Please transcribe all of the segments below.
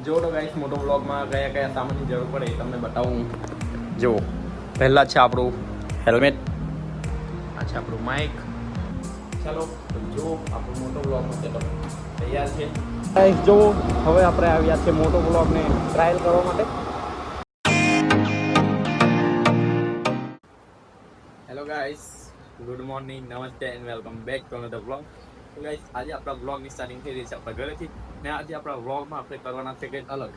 જો તો ગાઈસ મોટો વ્લોગમાં કયા કયા સામાનની જરૂર પડે એ તમને બતાવું. જો પહેલાં છે આપણું હેલ્મેટ, આ છે આપણું માઇક. ચાલો તો જો આપણું મોટો વ્લોગનો સેટઅપ તૈયાર છે. ગાઈસ જો હવે આપણે આવ્યા છે મોટો વ્લોગને ટ્રાયલ કરવા માટે. હેલો ગાઈસ, ગુડ મોર્નિંગ, નમસ્તે and welcome back to another vlog. તો ગાઈસ આજે આપણા વ્લોગની સ્ટાર્ટિંગ થઈ રહી છે આપણા ઘરેથી, ને આજે આપણા વ્લોગમાં આપણે કરવાના છે કંઈક અલગ.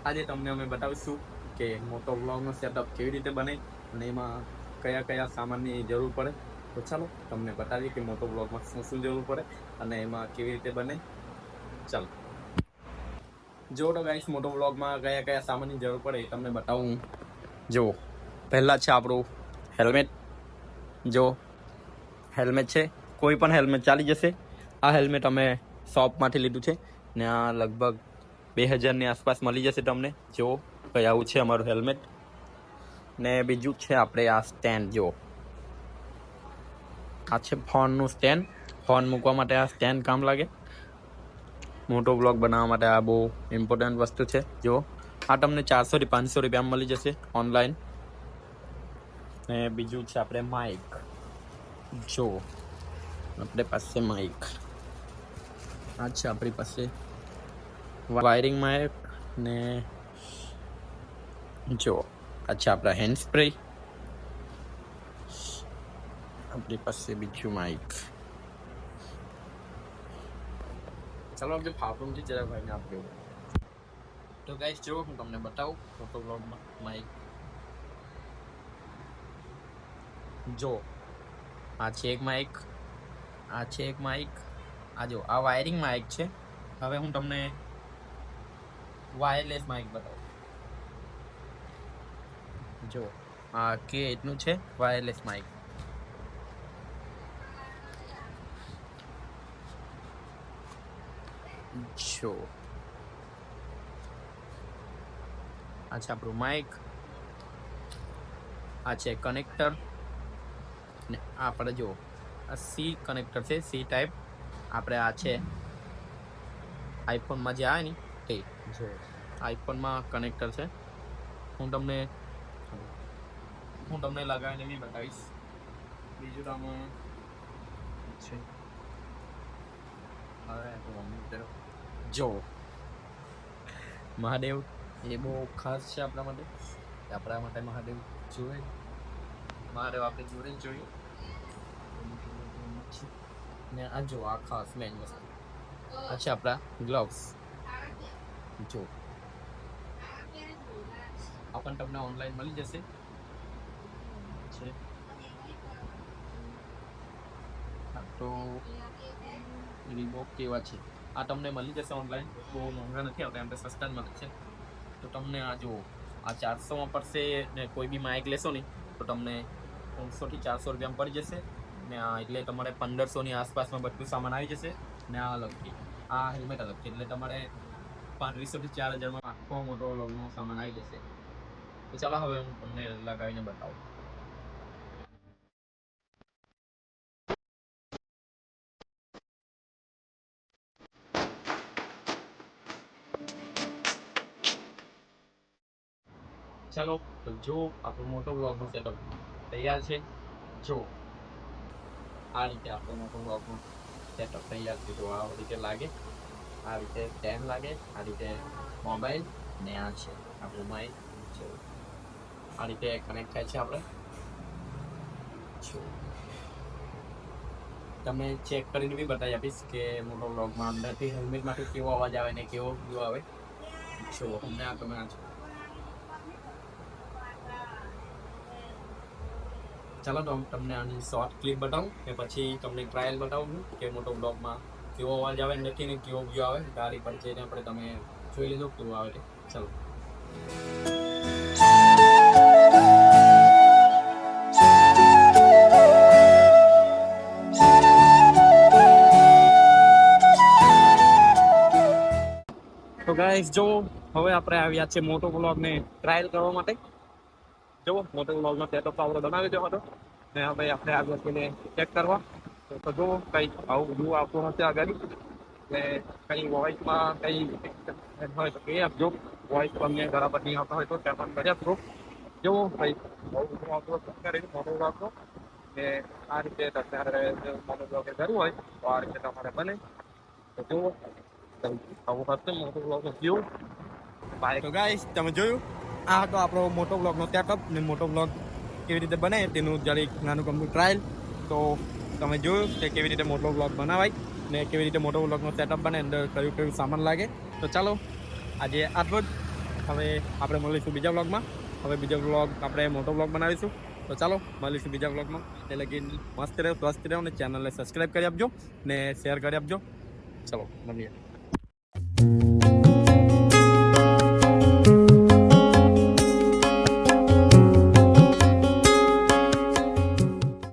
આજે તમને અમે બતાવીશું કે મોટો વ્લોગનો સેટઅપ કેવી રીતે બને અને એમાં કયા કયા સામાનની જરૂર પડે. તો ચાલો તમને બતાવીએ કે મોટો વ્લોગમાં શું શું જરૂર પડે અને એમાં કેવી રીતે બને. ચાલો જો તો ગાઈસ મોટો વ્લોગમાં કયા કયા સામાનની જરૂર પડે એ તમને બતાવું. જો પહેલાં છે આપણું હેલ્મેટ. જો હેલ્મેટ છે, કોઈ પણ હેલ્મેટ ચાલી જશે. આ હેલ્મેટ અમે શોપમાંથી લીધું છે ને આ લગભગ 2000ની આસપાસ મળી જશે તમને. જો કંઈ આવું છે અમારું હેલ્મેટ. ને બીજું છે આપણે આ સ્ટેન્ડ. જો આ છે ફોનનું સ્ટેન્ડ. ફોન મૂકવા માટે આ સ્ટેન્ડ કામ લાગે. મોટો બ્લોગ બનાવવા માટે આ બહુ ઇમ્પોર્ટન્ટ વસ્તુ છે. જો આ તમને 400 થી 500 રૂપિયામાં મળી જશે ઓનલાઈન. ને બીજું છે આપણે માઇક. જો આપણે પાસે માઇક, આ છે આપણી પાસે વાયરિંગ માઇક. ને જો આ છે આપણા હેન્ડ સ્પ્રે. આપણી પાસે બીજું માઇક. ચાલો આપણે ફાફડુંથી જરા ભાઈને આપ્યું. તો ગાઈસ જો હું તમને બતાવું ફોટો બ્લોગમાં માઇક. જો આ છે એક માઇક, આ છે એક માઇક. આ જો આ વાયરિંગ માઇક છે. હવે હું તમને વાયરલેસ માઇક બતાવું. જો આ કે એટલું છે વાયરલેસ માઇક. જો આ છે આપણું માઇક, આ છે કનેક્ટર. ને આપણે જો આ સી કનેક્ટર છે, સી ટાઈપ. આપણે આ છે આઈફોનમાં જે આવે ને તે. જો આઈફોનમાં કનેક્ટર છે. હું તમને લગાવીને બી બતાવીશ. બીજું તમે છે જો મહાદેવ, એ બહુ ખાસ છે આપણા માટે. આપણા માટે મહાદેવ જોઈએ. મહાદેવ આપણે જોડે જ જોઈએ. ને આ જો આ ખાસ મેઇન વસ્તુ આ છે આપણા ગ્લવ્સ. જો આ પણ તમને ઓનલાઈન મળી જશે. તો રીબોક કેવા છે આ તમને મળી જશે ઓનલાઈન. બહુ મોંઘા નથી આવતા, એમ તો સસ્તા જ મળે છે. તો તમને આ જો આ 400માં પડશે. ને કોઈ બી માઇક લેશો ને તો તમને 300 થી 400 રૂપિયામાં પડી જશે. ને આ એટલે તમારે 1500ની આસપાસમાં બધું સામાન આવી જશે. ને આ અલગથી આ હેલ્મેટ અલગથી એટલે તમારે 3500 થી 4000માં આખો મોટો વ્લોગનો સામાન આવી જશે. તો ચાલો હવે હું તમને લગાવીને બતાવું. ચાલો તો જો આપણો મોટો વ્લોગનો સેટઅપ તૈયાર છે. જો આ રીતે આપણો મોટો વ્લોગનો સેટઅપ તૈયાર છે. જો આ રીતે લાગે, આ રીતે સ્ટેન્ડ લાગે, આ રીતે મોબાઈલ. ને આ છે આપણું માઇક. જો આ રીતે કનેક્ટ થાય છે આપણે. જો તમને ચેક કરીને બી બતાવી આપીશ કે મોટો વ્લોગમાં અંદરથી હેલ્મેટમાંથી કેવો અવાજ આવે ને કેવો વ્યૂ આવે. જો અમને આ તમે આ છે. ચાલો તો તમને આની શોર્ટ ક્લિપ બતાવું કે પછી તમને ટ્રાયલ બતાવું કે મોટો બ્લોગમાં કેવો અવાજ આવે નથી ને કેવો વ્યૂ આવે. ગાડી પર જઈને આપણે તમે જોઈ લીધો કેવું આવે. ચાલો તો ગાઈસ જો હવે આપણે આવ્યા છે મોટો વ્લોગને ટ્રાયલ કરવા માટે. જો મોટો વ્લોગનો સેટઅપ આપણે બનાવી દેવો હતો ને હવે આપણે આવ્યા છીએ ચેક કરવા. તો જો કંઈક આવું વ્યૂ આવતો હશે આગળ. ને કંઈ વોઇસમાં કંઈ એડ હોય તો કહી આપજો. વોઇસ તમને બરાબર નહીં આવતા હોય તો ત્યાં પણ કરી આપજો. જો ભાઈ બહુ બધું આવતો કરી મોટો રાખો ને આ રીતે તમારે મોટો બ્લોગ કરવું હોય તો આ રીતે તમારે બને તો જુઓ આવું હશે મોટો બ્લોગ જેવું. તો ગાઈસ તમે જોયું આ હતો આપણો મોટો બ્લોગનો સેટઅપ ને મોટો બ્લોગ કેવી રીતે બને તેનું જરી નાનું કમનું ટ્રાયલ. તો તમે જોયું કે કેવી રીતે મોટો બ્લોગ બનાવાય ને કેવી રીતે મોટો બ્લોગનો સેટઅપ બને, અંદર કયું કયું સામાન લાગે. તો ચાલો આજે આટલું જ. હવે આપણે મળીશું બીજા બ્લોગમાં. હવે બીજો બ્લોગ આપણે મોટો બ્લોગ બનાવીશું. તો ચાલો મળીશું બીજા બ્લોગમાં. તે લગી મસ્ત રહો, સ્વસ્થ રહો ને ચેનલને સબસ્ક્રાઈબ કરી આપજો ને શેર કરી આપજો. ચલો મળીએ.